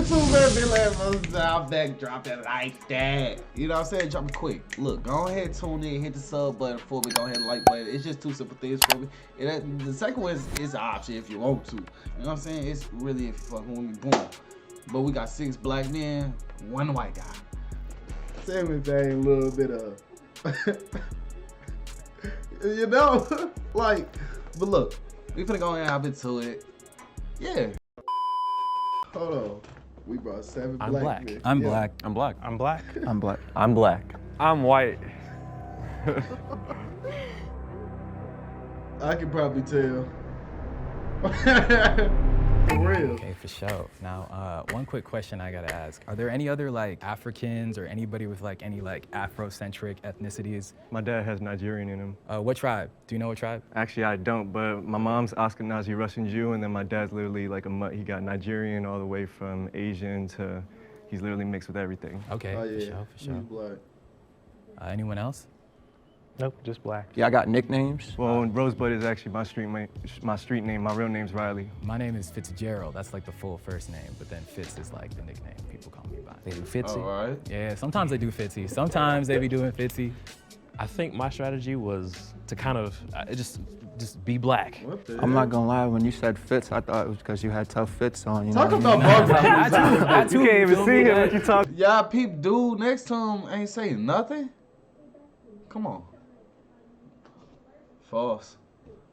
It's so bad, BigLarryMotions out back dropping like that. You know what I'm saying? Drop it quick. Look, go ahead, tune in, hit the sub button for me, go ahead and like button. It's just two simple things for me. And the second one is an option if you want to. You know what I'm saying? It's really if you fucking with me, boom. But we got 6 black men, 1 white guy. Everything a little bit of, you know, like, but look, we finna go ahead and hop into it. Yeah. Hold on. We brought 7 black men. I'm yeah. black. I'm black. I'm black. I'm black. I'm black. I'm white. I can probably tell. For real. Okay, for sure. Now, one quick question I gotta ask. Are there any other like Africans or anybody with like any like Afrocentric ethnicities? My dad has Nigerian in him. What tribe? Do you know what tribe? Actually, I don't, but my mom's Ashkenazi Russian Jew, and then my dad's literally like a mutt. He got Nigerian all the way from Asian to, he's literally mixed with everything. Okay, Oh, yeah. for sure, for sure. Black. Anyone else? Nope, just black. Yeah, I got nicknames. Well, Rosebud is actually my street name. My real name's Riley. My name is Fitzgerald. That's like the full first name, but then Fitz is like the nickname people call me by. They do Fitzy. All right. Yeah, sometimes they do Fitzy. Sometimes they be doing Fitzy. I think my strategy was to kind of just be black. What the I'm hell? not gonna lie, when you said fits, I thought it was because you had tough fits on. You Talk know what about I mean? barbecue. You can't even see him if you talk. Y'all peep dude next to him ain't saying nothing? Come on. False.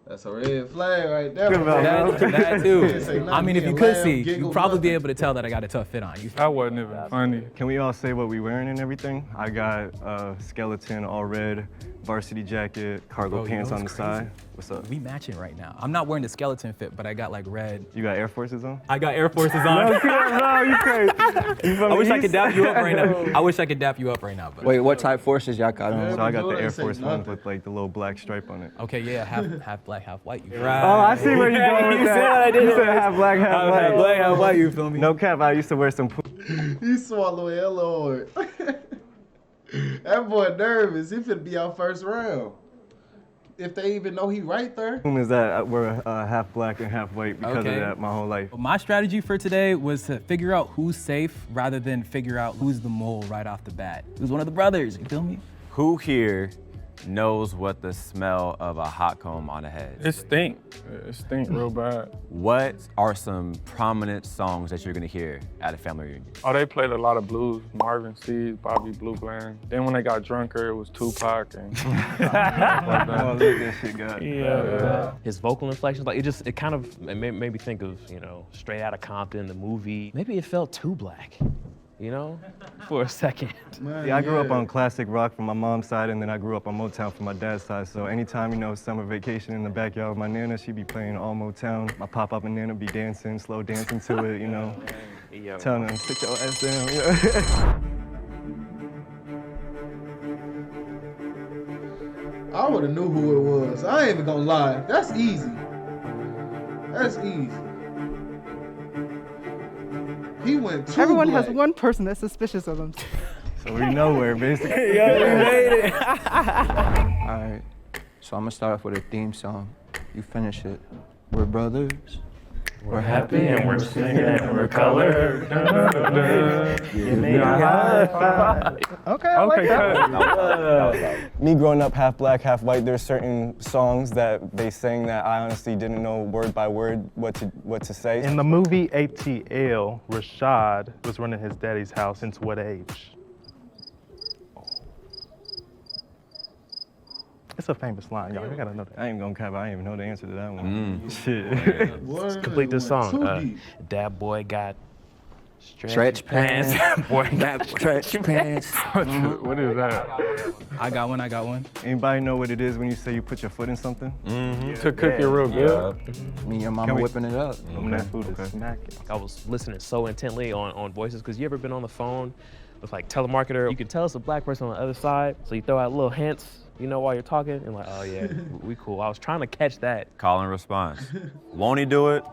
That's a red flag right there. That too. I mean, if you could see, giggle, you'd probably be nothing. able to tell that I got a tough fit on. You That wasn't even funny. Can we all say what we wearing and everything? I got a skeleton, all red, varsity jacket, cargo Bro, you pants know on the what's side. What's up? We matching right now. I'm not wearing the skeleton fit, but I got like red. You got Air Forces on? I got Air Forces on. No, you crazy. I wish I could dap you up right now. I wish I could dap you up right now. But Wait, what type forces y'all got on? So I got the Air Say Force ones nothing. with like the little black stripe on it. okay, yeah, half black, half white. You Oh, I see where you're going with You that. said I did You it. said half black, half Half white. black, half white. You feel me? No cap, I used to wear some He swallowed hella hard. That boy nervous. He finna be our first round. If they even know he right there. is that we're half black and half white because Okay. of that my whole life. My strategy for today was to figure out who's safe rather than figure out who's the mole right off the bat. Who's one of the brothers, you feel me? Who here knows what the smell of a hot comb on a head It is? stink. It stink real bad. What are some prominent songs that you're gonna hear at a family reunion? Oh, they played a lot of blues. Marvin Seed, Bobby Blue Bland. Then when they got drunker, it was Tupac and Oh, look, that shit got. yeah. His vocal inflections, like it kind of made me think of, you know, Straight Outta Compton, the movie. Maybe it felt too black, you know, for a second. Man, Yeah, I grew up on classic rock from my mom's side, and then I grew up on Motown from my dad's side. So anytime, you know, summer vacation in the backyard with my nana, she'd be playing all Motown. My pop-up and nana be dancing, slow dancing to it, you know. Telling them, sit your ass down, you know. I would've knew who it was. I ain't even gonna lie. That's easy. That's easy. He went too Everyone black. has one person that's suspicious of them. So we nowhere, basically. Alright, so I'm gonna start off with a theme song. You finish it. We're brothers. We're happy and we're singing and we're colored. Give me a high five. Okay, I like that. Me growing up half black, half white, there's certain songs that they sang that I honestly didn't know word by word what to say. In the movie ATL, Rashad was running his daddy's house since what age? It's a famous line, y'all. You gotta know that. I ain't gonna cap, I ain't even know the answer to that one. Shit. Boy, Complete this he went song. too deep. That boy got Stretch pants. Boy got Stretch pants. What is that? I got one. Anybody know what it is when you say you put your foot in something? To cook it real good. Me and your mama Can we- whipping it up. That food is Smacking. I was listening so intently on voices, because you ever been on the phone with like telemarketer? You can tell it's a black person on the other side, so you throw out little hints, you know, while you're talking, and like, oh yeah, we cool. I was trying to catch that. Call and response. Won't he do it?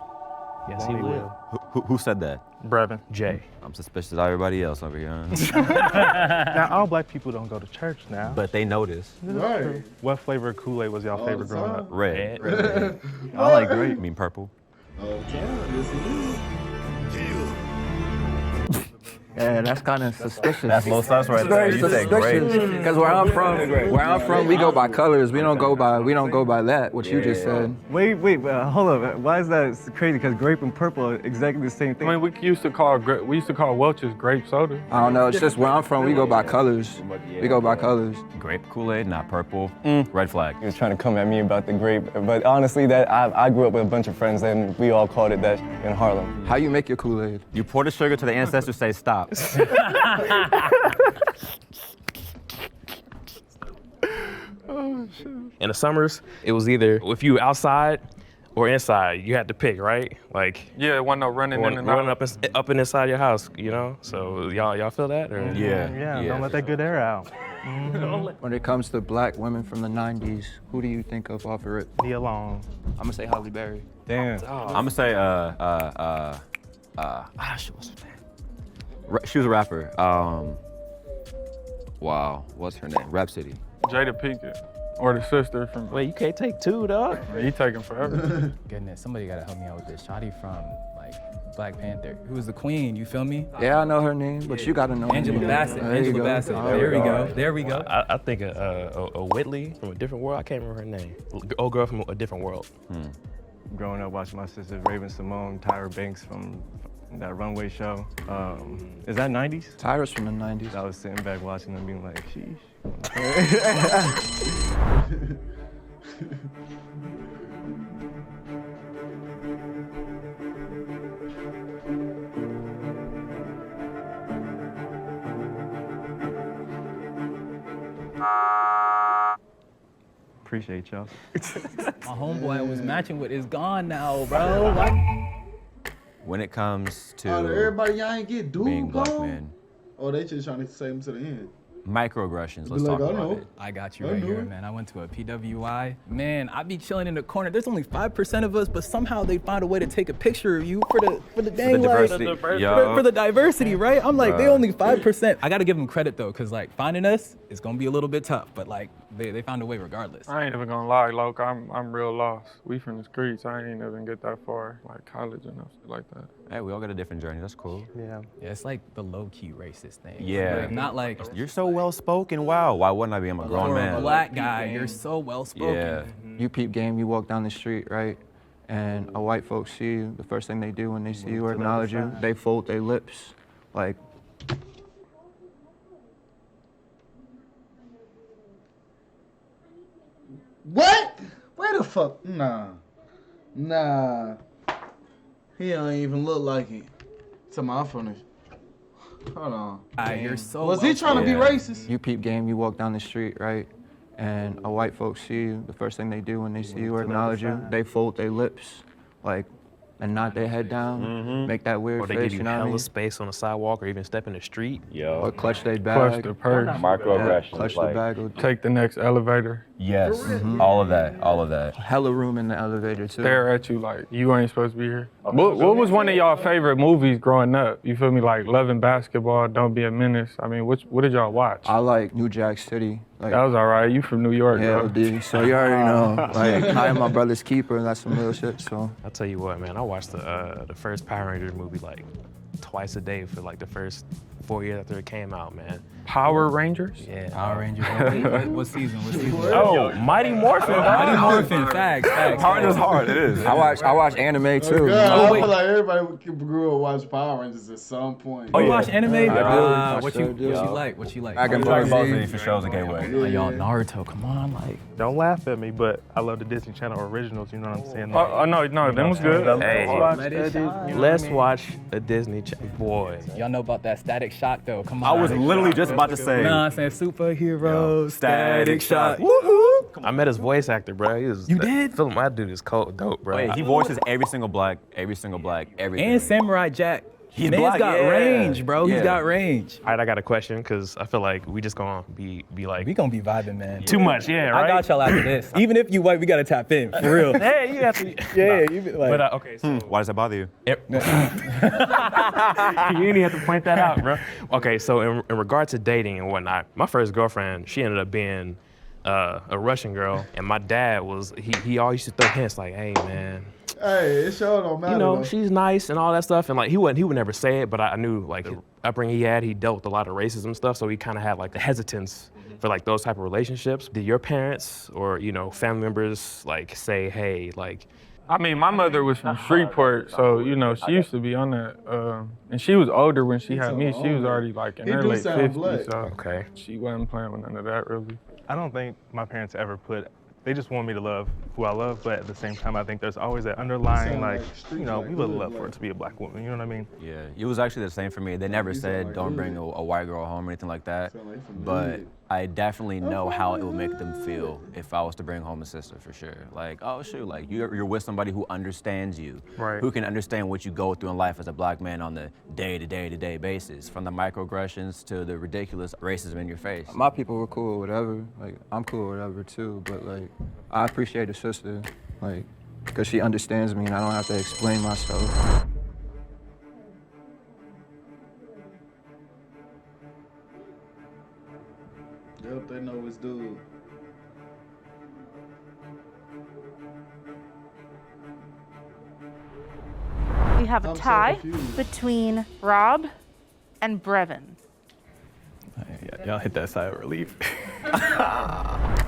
Yes, he will. Who said that? Brevin. Jay. I'm suspicious of everybody else over here. Now, all black people don't go to church now. But they know this. Right. What flavor of Kool-Aid was y'all All favorite the growing time. up? Red. I like grape. You mean purple? Okay, this is Yeah, that's kind of suspicious. That's low sus right there. You said great. Because where I'm from, we go by colors. We don't go by that. What you just said. Wait, hold up. Why is that crazy? Because grape and purple are exactly the same thing. I mean, we used to call Welch's grape soda. I don't know. It's just where I'm from. We go by colors. We go by colors. Grape Kool-Aid, not purple. Red flag. He was trying to come at me about the grape, but honestly, that I grew up with a bunch of friends and we all called it that in Harlem. How you make your Kool-Aid? You pour the sugar to the ancestors, say stop. In the summers, it was either if you outside or inside, you had to pick, right? Like Yeah, wasn't no running in and running out. up and inside your house, you know. So y'all feel that? Or? Yeah, don't let that good air out. When it comes to black women from the 90s, who do you think of off of it? Nia Long. I'm gonna say Halle Berry. Damn. I'm gonna say what's her name? She was a rapper. Wow, what's her name? Rhapsody. Jada Pinkett. Or the sister from. Wait, you can't take two, dog. He taking forever. Goodness, somebody gotta help me out with this. Shawty from like Black Panther, who was the queen, you feel me? Yeah, I know her name, but you gotta know Angela her name. Bassett, There you Angela go. Bassett. There we go. I think a Whitley from a different world. I can't remember her name. Old girl from a different world. Growing up watching my sisters, Raven Simone, Tyra Banks from that runway show. Is that 90s? Tyra's from the 90s. I was sitting back watching them being like, sheesh. Appreciate y'all. My homeboy I was matching with is gone now, bro. What? When it comes to everybody y'all ain't get dude being black gone? men, Oh, they just trying to save him to the end. microaggressions, let's Be like, talk I about know. it. I got you I right knew here, it. man. I went to a PWI. Man, I be chilling in the corner. There's only 5% of us, but somehow they find a way to take a picture of you for the dang diversity. like, Yo. for the diversity, right? I'm like, they Bruh. only 5%. I gotta give them credit though, cause like finding us is gonna be a little bit tough, but like they found a way regardless. I ain't even gonna lie, Loke. I'm real lost. We from the streets. I ain't even get that far, like college and shit like that. Hey, we all got a different journey. That's cool. Yeah. Yeah, it's like the low-key racist thing. Yeah. Like, not like You're so well spoken. Wow. Why wouldn't I be? I'm a grown for man. a black guy, you're so well spoken. Yeah. You peep game, you walk down the street, right? And a white folks see you, the first thing they do when they see you or acknowledge you, they fold their lips. Like, What? Where the fuck? Nah. He don't even look like it. To my furniture. Hold on. You're so Was he trying to be Yeah. racist? you peep game, you walk down the street, right? And a white folks see you, the first thing they do when they see you or acknowledge you, they fold their lips. Like, and nod their head down, make that weird Or they face, give you you know what I hella mean? space on the sidewalk or even step in the street. Or clutch their Clutch bag. the purse. Microaggressions. Clutch the like, bag. Or Take the next elevator. Yes. All of that. All of that. hella room in the elevator, too. Stare at you like you ain't supposed to be here. What was one of y'all favorite movies growing up? You feel me? Like Loving Basketball, Don't Be a Menace. I mean, what did y'all watch? I like New Jack City. Like, That was all right. You from New York, yeah, bro. dude. So you already know. Like, I am my brother's keeper. That's some real shit. So I'll tell you what, man. I watched the first Power Rangers movie like twice a day for like the first 4 years after it came out, man. Power Rangers? Yeah. Power Rangers. What season? What season? Oh, Mighty Morphin. Mighty Morphin. Facts. Power Rangers hard. It is. I watch anime too. Yeah, Oh, I wait. feel like everybody grew up watching Power Rangers at some point. Oh, you watch anime? I What sure you do. like? What you like? Dragon Dragon Ball Ball Z. Z for shows a gateway. Like, y'all Naruto, come on, like. Don't laugh at me, but I love the Disney Channel originals, you know what I'm saying? Oh, no, that was good. Hey, Let it shine. let's watch a Disney boy. Y'all know about that Static Shock though, come on. I was literally just about to say. Nah, I'm saying superhero, Static Shock. Woohoo! I met his voice actor, bro. He was You did? Philip, my dude is cold, dope, bro. Wait, he voices every single black, everything. And Samurai Jack. He's Man's black, got yeah. range, bro. Yeah. He's got range. All right, I got a question because I feel like we just gonna be like We gonna be vibing, man. too much, yeah, right? I got y'all after this. Even if you white, we gotta tap in, for real. Hey, you have to. Yeah, you be like. But okay, so Why does that bother you? you didn't even have to point that out, bro. Okay, so in regard to dating and whatnot, my first girlfriend, she ended up being a Russian girl, and my dad was he always used to throw hints like, "Hey, man, Hey, it sure don't matter. You know, though. she's nice and all that stuff. And like, he would never say it, but I knew like the upbringing he dealt with a lot of racism stuff. So he kind of had like the hesitance for like those type of relationships. Did your parents or, you know, family members like say, hey, like, I mean, my mother was from Shreveport, so, you know, she used to be on that. And she was older when she had me. She was already like in her late 50s, so okay. She wasn't playing with none of that, really. I don't think my parents ever they just want me to love who I love, but at the same time, I think there's always that underlying, like, you know, we would love for it to be a black woman, you know what I mean? Yeah, it was actually the same for me. They never said don't bring a white girl home or anything like that, but I definitely know how it would make them feel if I was to bring home a sister, for sure. Like, oh shoot, like you're with somebody who understands you, right? Who can understand what you go through in life as a black man on the day-to-day basis, from the microaggressions to the ridiculous racism in your face. My people were cool with whatever. Like, I'm cool with whatever too, but like, I appreciate a sister, like, because she understands me and I don't have to explain myself. Yep, they know it's dude. We have a tie between Rob and Brevin. Y'all hit that sigh of relief.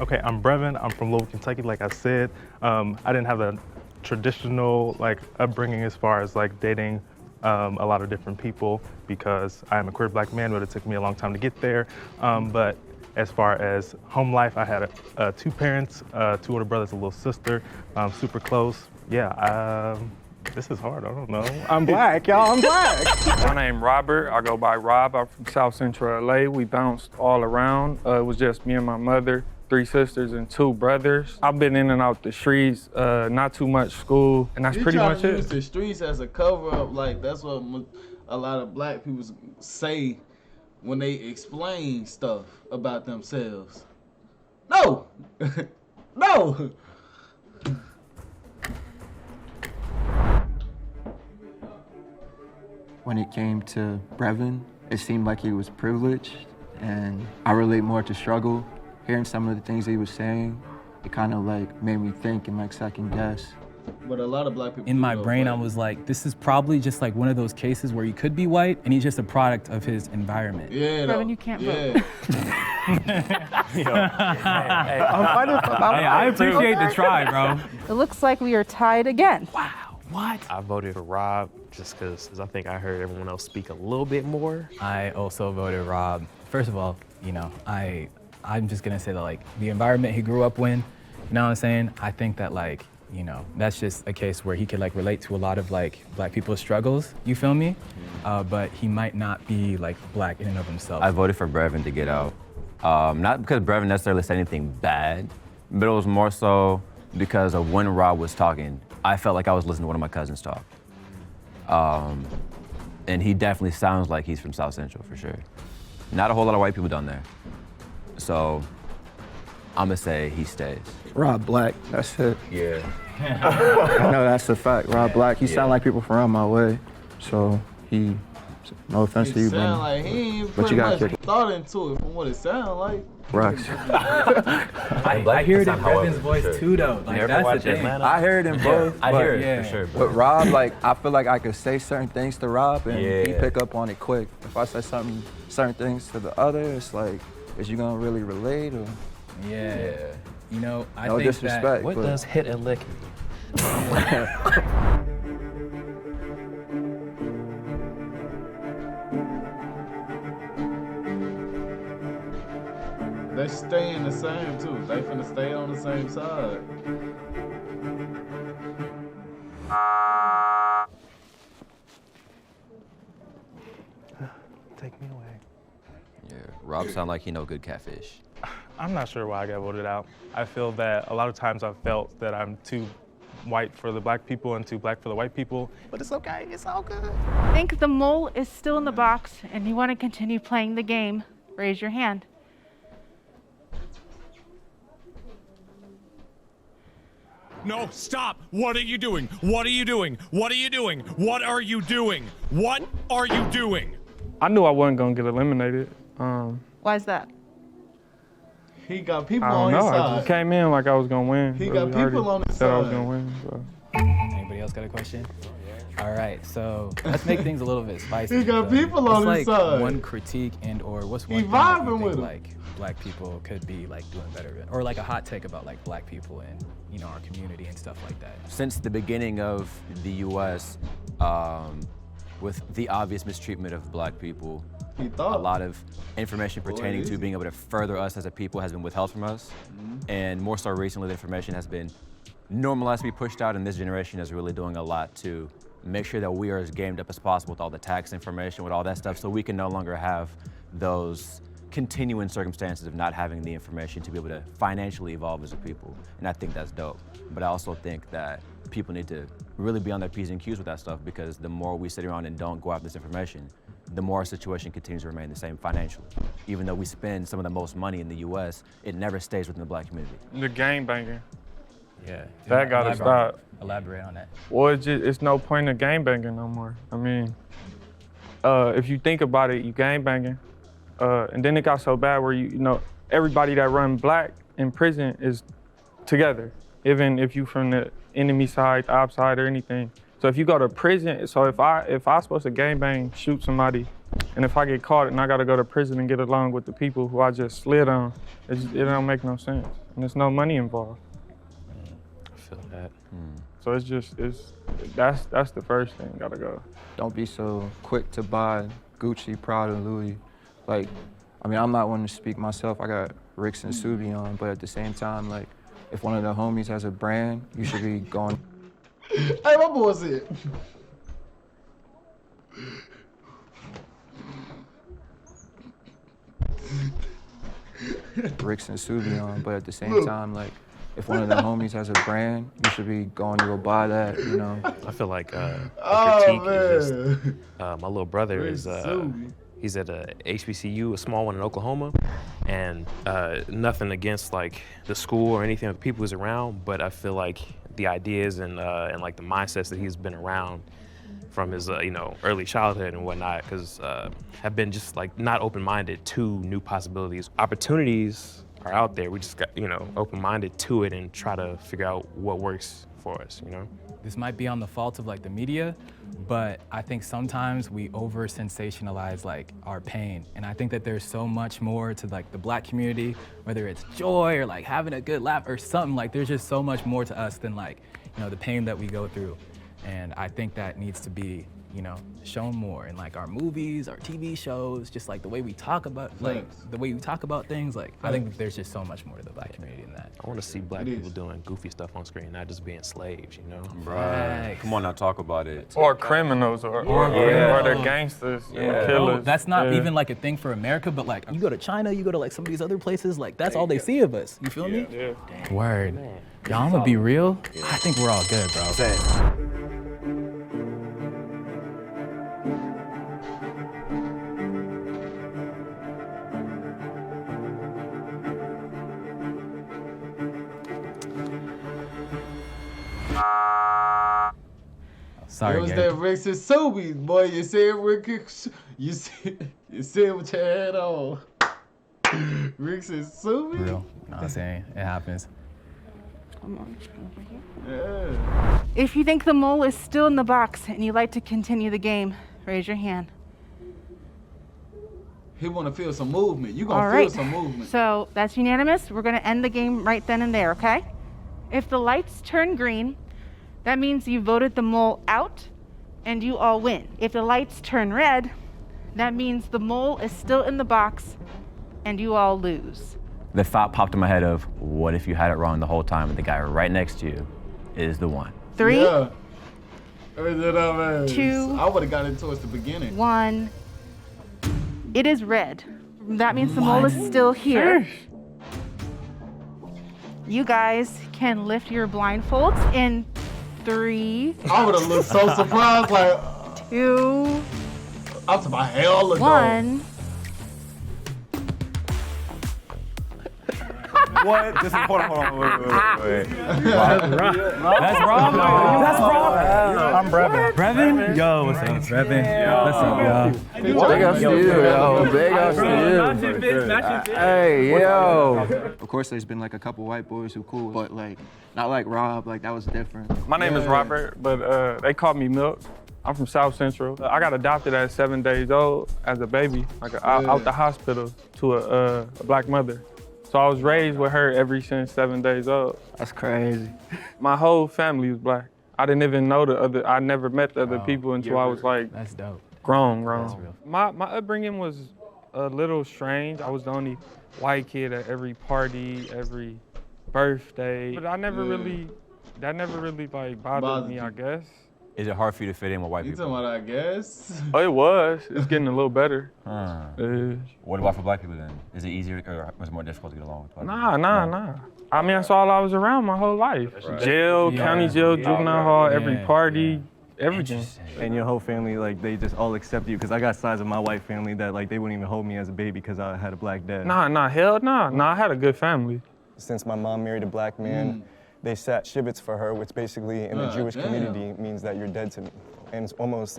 Okay, I'm Brevin. I'm from Louisville, Kentucky, like I said. I didn't have a traditional like upbringing as far as like dating a lot of different people because I am a queer black man, but it took me a long time to get there. But as far as home life, I had 2 parents, 2 older brothers, a little sister, super close. Yeah, this is hard, I don't know. I'm black, y'all, I'm black. My name Robert, I go by Rob. I'm from South Central LA. We bounced all around. It was just me and my mother, 3 sisters and 2 brothers. I've been in and out the streets, not too much school, and that's pretty much it. Use the streets as a cover up, like that's what a lot of black people say when they explain stuff about themselves. No, no. When it came to Brevin, it seemed like he was privileged, and I relate more to struggle. Hearing some of the things he was saying, it kind of like made me think and like second guess. But a lot of black people. In my brain, I was like, this is probably just like one of those cases where he could be white and he's just a product of his environment. Yeah, Brevin, you can't vote. I appreciate the try, bro. It looks like we are tied again. Wow, what? I voted for Rob just because I think I heard everyone else speak a little bit more. I also voted Rob. First of all, you know, I'm just gonna say that like the environment he grew up in, you know what I'm saying? I think that like, you know, that's just a case where he could like relate to a lot of like black people's struggles, you feel me? But he might not be like black in and of himself. I voted for Brevin to get out. Not because Brevin necessarily said anything bad, but it was more so because of when Rob was talking, I felt like I was listening to one of my cousins talk. And he definitely sounds like he's from South Central for sure. Not a whole lot of white people down there. So I'm gonna say he stays. Rob Black, that's it. Yeah. I know that's a fact. Rob Black, he sound like people from around my way. So he, no offense to you, sound man. like he ain't But pretty you got much kicked. thought into it from what it sounds like. Rocks. I hear it in Brevin's voice too, though. Like, that's the thing. I heard him both. I hear it yeah. for sure. But Rob, like, I feel like I could say certain things to Rob and Yeah. he pick up on it quick. If I say certain things to the other, it's like, is you gonna really relate or? Yeah. You know, I No think disrespect. that. What but- does hit and lick mean? They staying the same too. They finna stay on the same side. Take me away. Yeah, Rob sound like he know good catfish. I'm not sure why I got voted out. I feel that a lot of times I've felt that I'm too white for the black people and too black for the white people, but it's okay, it's all good. Think the mole is still in the box and you want to continue playing the game, raise your hand. No, stop! What are you doing? What are you doing? What are you doing? What are you doing? What are you doing? I knew I wasn't gonna get eliminated. Why is that? He got people I on don't his know. I side. just came in like I was gonna win. He but got we already people on his said I was side. gonna win. So. Anybody else else got a question? All right, so let's make things a little bit spicy. He got people on his like side. one critique and or what's one He thing that you vibing think, with him. like black people could be like doing better in, or like a hot take about like black people and our community and stuff like that. Since the beginning of the U.S., with the obvious mistreatment of black people, a lot of information pertaining to being able to further us as a people has been withheld from us. And more so recently, the information has been normalized to be pushed out, and this generation is really doing a lot to make sure that we are as gamed up as possible with all the tax information, with all that stuff, so we can no longer have those continuing circumstances of not having the information to be able to financially evolve as a people. And I think that's dope. But I also think that people need to really be on their P's and Q's with that stuff, because the more we sit around and don't go after this information, the more our situation continues to remain the same financially. Even though we spend some of the most money in the US, it never stays within the black community. The gang banging. Yeah. That gotta stop. Elaborate on that. Well, it's no point in gang banging no more. I mean, if you think about it, you gang banging, and then it got so bad where you know everybody that run black in prison is together, even if you from the enemy side, the op side, or anything. So if you go to prison, so if I supposed to gang bang, shoot somebody, and if I get caught and I gotta go to prison and get along with the people who I just slid on, it don't make no sense, and there's no money involved. I feel that. So that's the first thing, gotta go. Don't be so quick to buy Gucci, Prada, Louis. Like, I mean, I'm not one to speak myself. I got Ricks and Subi on, but at the same time, like, if one of the homies has a brand, you should be going. Hey, my boy said. Ricks and Subi on, but at the same time, like, if one of the homies has a brand, you should be going to go buy that, you know? I feel like the Oh, critique is man. just, my little brother Ricks is, Subi. he's at a HBCU, a small one in Oklahoma, and nothing against like the school or anything, the people who's around, but I feel like the ideas and like the mindsets that he's been around from his early childhood and whatnot, because have been just like not open-minded to new possibilities. Opportunities are out there. We just got open-minded to it and try to figure out what works for us. This might be on the fault of like the media, but I think sometimes we over sensationalize like our pain. And I think that there's so much more to like the black community, whether it's joy or like having a good laugh or something, like there's just so much more to us than like, the pain that we go through. And I think that needs to be, shown more in like our movies, our TV shows, just like the way we talk about things. Like I think that there's just so much more to the black community than that. I want to see black people doing goofy stuff on screen, not just being slaves, Right. Come on now, talk about it. Or criminals, or they're gangsters, killers. That's not even like a thing for America, but like you go to China, you go to like some of these other places, like that's all they see of us. You feel me? Yeah. Word. Y'all, I'm gonna be real. I think we're all good, bro. Sorry, It was Gary. that Ricks and Subi, boy. You said Ricks. You said with your head on. Ricks and Subi. Real. You know what I'm saying? It happens. Yeah. If you think the mole is still in the box and you'd like to continue the game, raise your hand. He want to feel some movement. You gonna All feel right. some movement. So that's unanimous. We're gonna end the game right then and there, okay? If the lights turn green, that means you voted the mole out and you all win. If the lights turn red, that means the mole is still in the box and you all lose. The thought popped in my head of, what if you had it wrong the whole time and the guy right next to you is the one? 3, Yeah. 2, I would have got into it at the beginning. 1. It is red. That means the mole is still here. You guys can lift your blindfolds in 3, I would have looked so surprised, like 2, I'm to my hell ago. 1. What? Just hold on, wait. That's Rob. That's Rob. I'm Brevin. Brevin? Yo, what's up, Brevin? What's up, y'all? Big ups to you, yo. Big ups to you. Hey, yo. Of course, there's been like a couple white boys who cool, but like, not like Rob, like that was different. My name is Robert, but they call me Milk. I'm from South Central. I got adopted at 7 days old as a baby, like out the hospital to a black mother. So I was raised with her ever since 7 days old. That's crazy. My whole family was black. I didn't even know I never met the other people until I was like, That's dope. grown. That's real. My upbringing was a little strange. I was the only white kid at every party, every birthday. But that never really like bothered me, I guess. Is it hard for you to fit in with white You people? talking about, I guess? Oh, it was. It's getting a little better. What about for black people then? Is it easier or was it more difficult to get along with black people? Nah. I mean, that's all I was around my whole life. Jail, county jail, juvenile hall, every party, everything. And your whole family, like, they just all accept you? Because I got sides of my white family that, like, they wouldn't even hold me as a baby because I had a black dad. Hell nah. Nah, I had a good family. Since my mom married a black man, they sat shivets for her, which basically in the Jewish community means that you're dead to me. And it's almost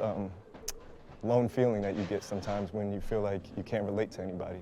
lone feeling that you get sometimes when you feel like you can't relate to anybody.